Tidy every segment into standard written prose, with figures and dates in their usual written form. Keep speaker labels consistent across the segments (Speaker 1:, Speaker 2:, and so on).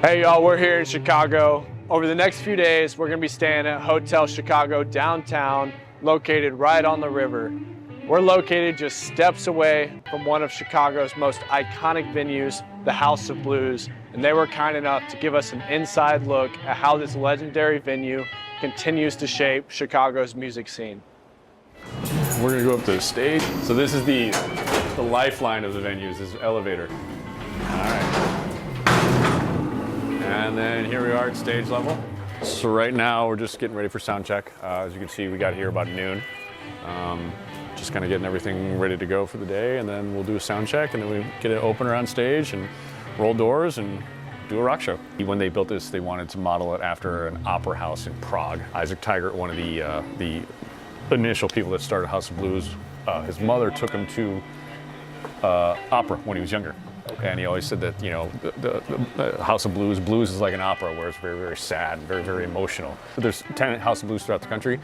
Speaker 1: Hey y'all, we're here in Chicago. Over the next few days, we're gonna be staying at Hotel Chicago downtown, located right on the river. We're located just steps away from one of Chicago's most iconic venues, the House of Blues, and they were kind enough to give us an inside look at how this legendary venue continues to shape Chicago's music scene.
Speaker 2: We're gonna go up to the stage. So this is the lifeline of the venue, is this elevator. All right. And then here we are at stage level. So right now we're just getting ready for sound check. As you can see, we got here about noon. Just kind of getting everything ready to go for the day, and then we'll do a sound check, and then we get an opener on stage and roll doors and do a rock show. When they built this, they wanted to model it after an opera house in Prague. Isaac Taggart, one of the initial people that started House of Blues, his mother took him to opera when he was younger. And he always said that, you know, the House of Blues is like an opera where it's very, very sad, very, very emotional. There's 10 House of Blues throughout the country.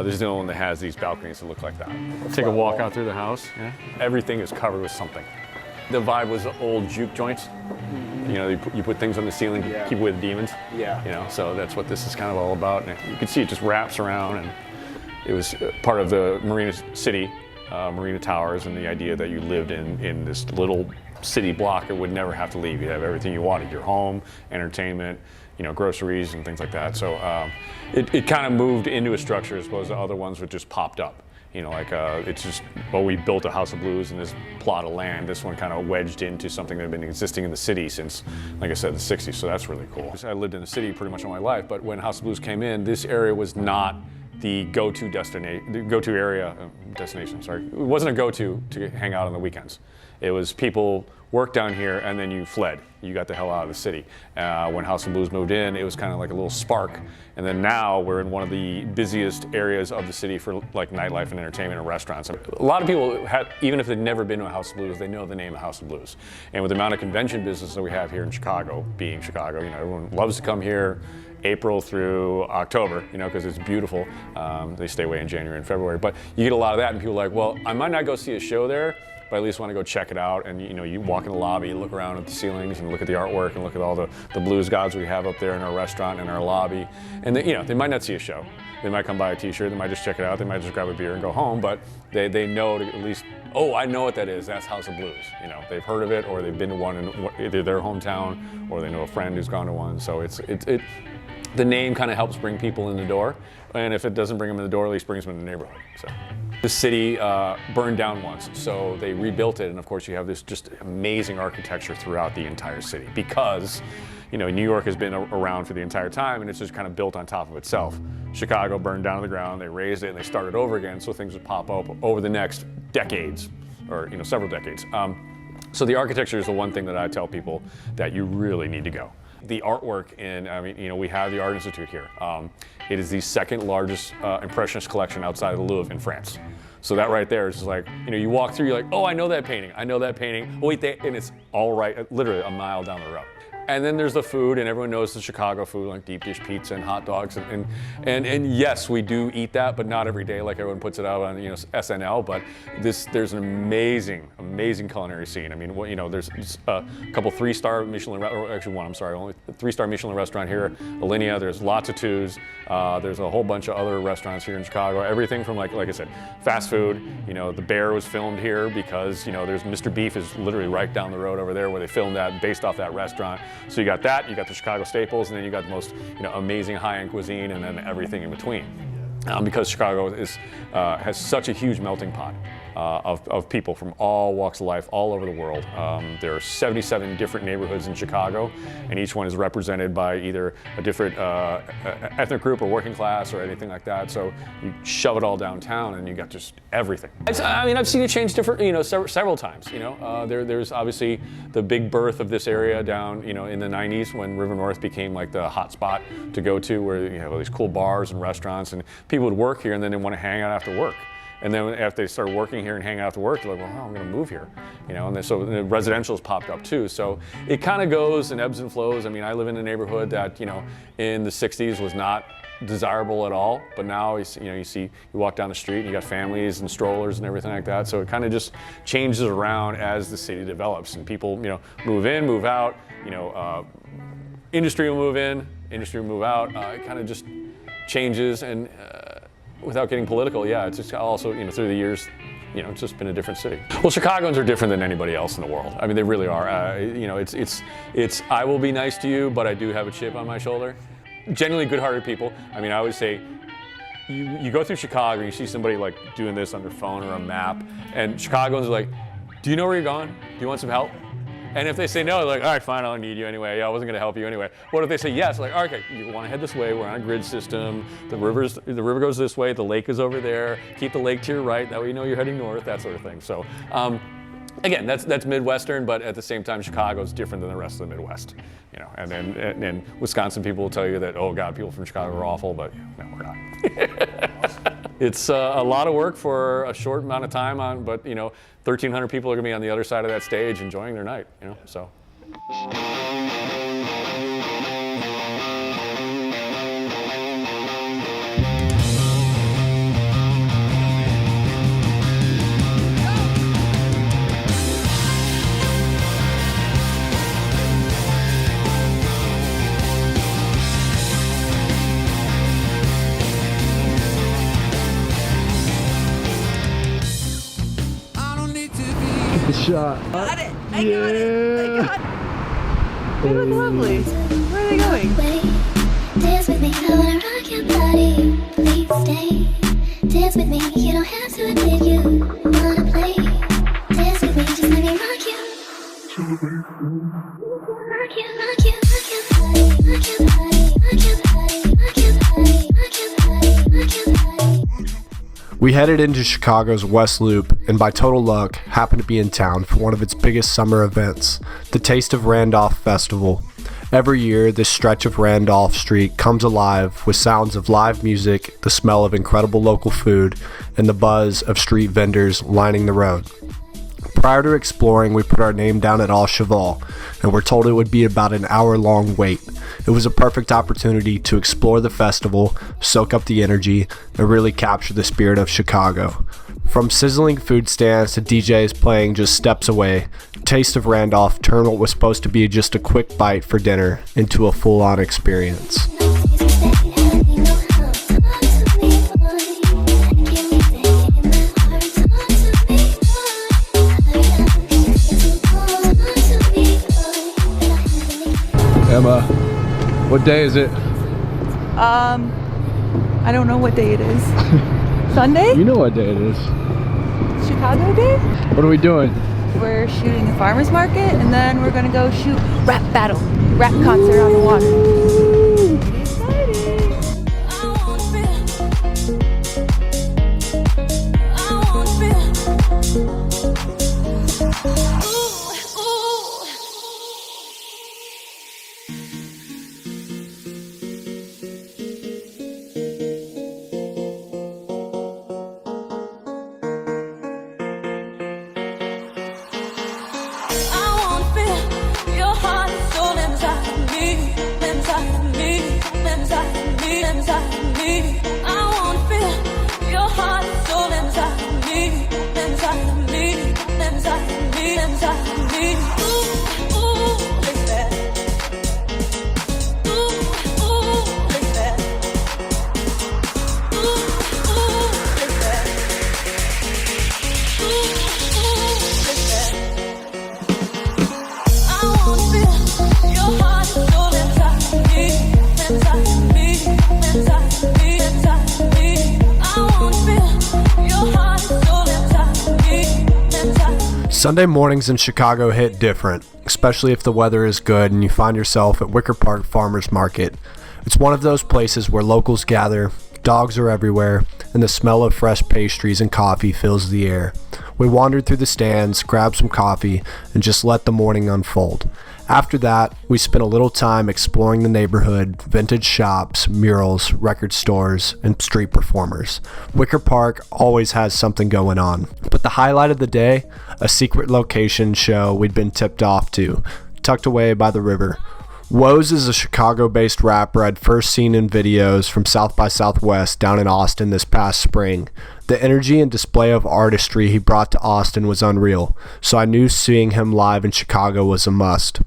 Speaker 2: This is the only one that has these balconies that look like that. Take a walk out through the house. Yeah. Everything is covered with something. The vibe was the old juke joints. You know, you put things on the ceiling to keep away the demons. Yeah. You know, so that's what this is kind of all about. And you can see it just wraps around, and it was part of the Marina City, Marina Towers, and the idea that you lived in this little city block and would never have to leave. You have everything you wanted, your home, entertainment, you know, groceries and things like that. So it kind of moved into a structure as opposed to other ones that just popped up. You know, like it's just, well, we built a House of Blues in this plot of land. This one kind of wedged into something that had been existing in the city since, like I said, the 60s. So that's really cool. I lived in the city pretty much all my life, but when House of Blues came in, this area was not the go-to destination, destination, sorry. It wasn't a go-to to hang out on the weekends. It was people worked down here and then you fled. You got the hell out of the city. When House of Blues moved in, it was kind of like a little spark. And then now we're in one of the busiest areas of the city for like nightlife and entertainment and restaurants. A lot of people, even if they've never been to a House of Blues, they know the name of House of Blues. And with the amount of convention business that we have here in Chicago, being Chicago, you know, everyone loves to come here April through October, you know, because it's beautiful. They stay away in January and February. But you get a lot of that, and people are like, well, I might not go see a show there, but I at least want to go check it out. And you know, you walk in the lobby, you look around at the ceilings and look at the artwork and look at all the blues gods we have up there in our restaurant and our lobby. And they, you know, they might not see a show. They might come buy a t-shirt, they might just check it out, they might just grab a beer and go home, but they know to at least, oh, I know what that is, that's House of Blues. You know, they've heard of it, or they've been to one in either their hometown, or they know a friend who's gone to one. So the name kind of helps bring people in the door, and if it doesn't bring them in the door, at least brings them in the neighborhood. So the city burned down once, so they rebuilt it, and of course you have this just amazing architecture throughout the entire city, because you know, New York has been around for the entire time, and it's just kind of built on top of itself. Chicago burned down to the ground, they raised it, and they started over again, so things would pop up over the next decades, or you know, several decades. So the architecture is the one thing that I tell people that you really need to go. The artwork I mean, you know, we have the Art Institute here. It is the second largest Impressionist collection outside of the Louvre in France. So that right there is just like, you know, you walk through, you're like, oh, I know that painting, I know that painting. Oh, wait, and it's all right, literally a mile down the road. And then there's the food, and everyone knows the Chicago food, like deep dish pizza and hot dogs, and yes, we do eat that, but not every day, like everyone puts it out on, you know, SNL. But there's an amazing culinary scene. I mean, you know, there's a couple 3-star Michelin, or actually one, I'm sorry, only 3-star Michelin restaurant here, Alinea. There's lots of 2s. There's a whole bunch of other restaurants here in Chicago. Everything from like I said, fast food. You know, The Bear was filmed here because, you know, there's Mr. Beef is literally right down the road over there where they filmed that, based off that restaurant. So you got that, you got the Chicago staples, and then you got the most, you know, amazing high-end cuisine, and then everything in between. Because Chicago has such a huge melting pot of people from all walks of life, all over the world. There are 77 different neighborhoods in Chicago, and each one is represented by either a different ethnic group or working class or anything like that. So you shove it all downtown, and you got just everything. I mean, I've seen it change different, you know, several times. You know, there's obviously the big birth of this area down, you know, in the 90s when River North became like the hot spot to go to, where you have all these cool bars and restaurants, and people would work here and then they want to hang out after work. And then after they started working here and hanging out after work, they're like, well, I'm going to move here, you know. And then, so the residential's popped up too. So it kind of goes and ebbs and flows. I mean, I live in a neighborhood that, you know, in the 60s was not desirable at all, but now you walk down the street and you got families and strollers and everything like that. So it kind of just changes around as the city develops, and people, you know, move in, move out, you know. industry will move in, industry will move out. It kind of just changes, and without getting political, yeah, it's just also, through the years, it's just been a different city. Well, Chicagoans are different than anybody else in the world. I mean, they really are. It's I will be nice to you, but I do have a chip on my shoulder. Genuinely good-hearted people. I mean, I always say, you go through Chicago, you see somebody like doing this on their phone or a map, and Chicagoans are like, do you know where you're going? Do you want some help? And if they say no, they're like, all right, fine, I don't need you anyway. Yeah, I wasn't gonna help you anyway. What if they say yes? Like, okay, you wanna head this way, we're on a grid system, the river goes this way, the lake is over there, keep the lake to your right, that way you know you're heading north, that sort of thing. So, again, that's Midwestern, but at the same time, Chicago's different than the rest of the Midwest. And Wisconsin people will tell you that, oh God, people from Chicago are awful, but no, we're not. It's a lot of work for a short amount of time, but 1,300 people are gonna be on the other side of that stage enjoying their night, so.
Speaker 3: Shot.
Speaker 4: Got it! I got it! I got it! They look lovely. Where are they going?
Speaker 5: Dance with me, I wanna rock your body. Please stay. Dance with me, you don't have to admit you wanna play. Dance with me, just let me rock you. Rock you, rock you, rock your body, rock your body, rock your body, rock your body, rock your body, rock your body.
Speaker 3: We headed into Chicago's West Loop, and by total luck, happened to be in town for one of its biggest summer events, the Taste of Randolph Festival. Every year, this stretch of Randolph Street comes alive with sounds of live music, the smell of incredible local food, and the buzz of street vendors lining the road. Prior to exploring, we put our name down at Au Cheval, and were told it would be about an hour-long wait. It was a perfect opportunity to explore the festival, soak up the energy, and really capture the spirit of Chicago. From sizzling food stands to DJs playing just steps away, Taste of Randolph turned what was supposed to be just a quick bite for dinner into a full-on experience.
Speaker 6: Emma, what day is it?
Speaker 4: I don't know what day it is. Sunday?
Speaker 6: You know what day it is.
Speaker 4: Chicago Day?
Speaker 6: What are we doing?
Speaker 4: We're shooting a farmer's market, and then we're gonna go shoot rap battle, rap concert on the water. Exciting!
Speaker 3: Sunday mornings in Chicago hit different, especially if the weather is good and you find yourself at Wicker Park Farmers Market. It's one of those places where locals gather, dogs are everywhere, and the smell of fresh pastries and coffee fills the air. We wandered through the stands, grabbed some coffee, and just let the morning unfold. After that, we spent a little time exploring the neighborhood, vintage shops, murals, record stores, and street performers. Wicker Park always has something going on. But the highlight of the day, a secret location show we'd been tipped off to, tucked away by the river. Woz is a Chicago-based rapper I'd first seen in videos from South by Southwest down in Austin this past spring. The energy and display of artistry he brought to Austin was unreal, so I knew seeing him live in Chicago was a must.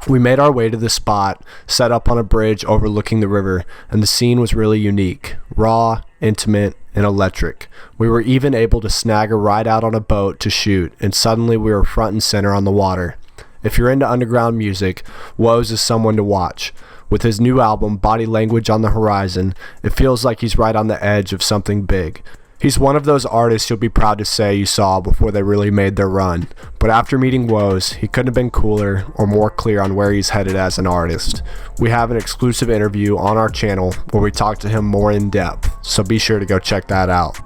Speaker 3: We made our way to the spot, set up on a bridge overlooking the river, and the scene was really unique, raw, intimate, and electric. We were even able to snag a ride out on a boat to shoot, and suddenly we were front and center on the water. If you're into underground music, Woes is someone to watch. With his new album, Body Language on the horizon, it feels like he's right on the edge of something big. He's one of those artists you'll be proud to say you saw before they really made their run. But after meeting Woes, he couldn't have been cooler or more clear on where he's headed as an artist. We have an exclusive interview on our channel where we talk to him more in depth, so be sure to go check that out.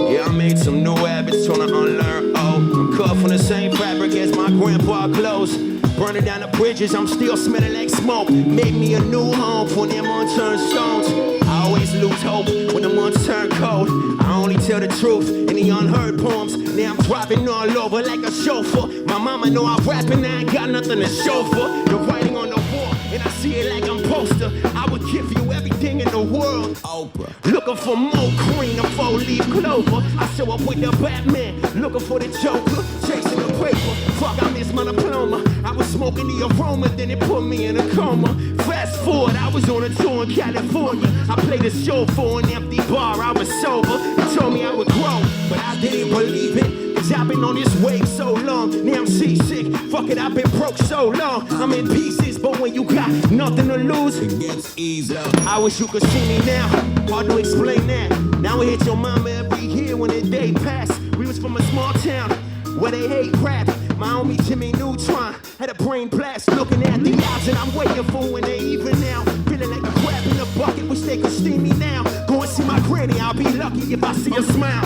Speaker 7: Yeah, I made some new habits, trying to unlearn. Oh, I'm cut from the same fabric as my grandpa clothes. Burning down the bridges, I'm still smelling like smoke. Made me a new home for them unturned stones. I always lose hope when the months turn cold. I only tell the truth in the unheard poems. Now I'm driving all over like a chauffeur. My mama know I'm rapping, I ain't got nothing to show for. The writing on the wall, and I see it like I'm poster. I would give you everything in the world, Oprah. Looking for more green and 4-leaf clover. I show up with the Batman, looking for the Joker, chasing the paper. Fuck, I missed my diploma. I was smoking the aroma, then it put me in a coma. Fast forward, I was on a tour in California. I played a show for an empty bar, I was sober. They told me I would grow, but I didn't believe it. Cause I've been on this wave so long, now I'm seasick. Fuck it, I've been broke so long. I'm in pieces, but when you got nothing to lose, it gets easier. I wish you could see me now, hard to explain that. Now we hit your mama every year when the day passed. We was from a small town where they hate rap. My homie Jimmy Neutron had a brain blast, looking at the odds, and I'm waiting for when they even now. Feeling like a crab in a bucket, wish they could steam me now. Go and see my granny, I'll be lucky if I see her smile.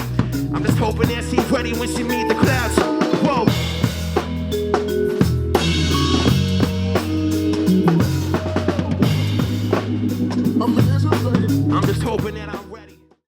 Speaker 7: I'm just hoping that she's ready when she meet the clouds. Whoa. I'm just hoping that I'm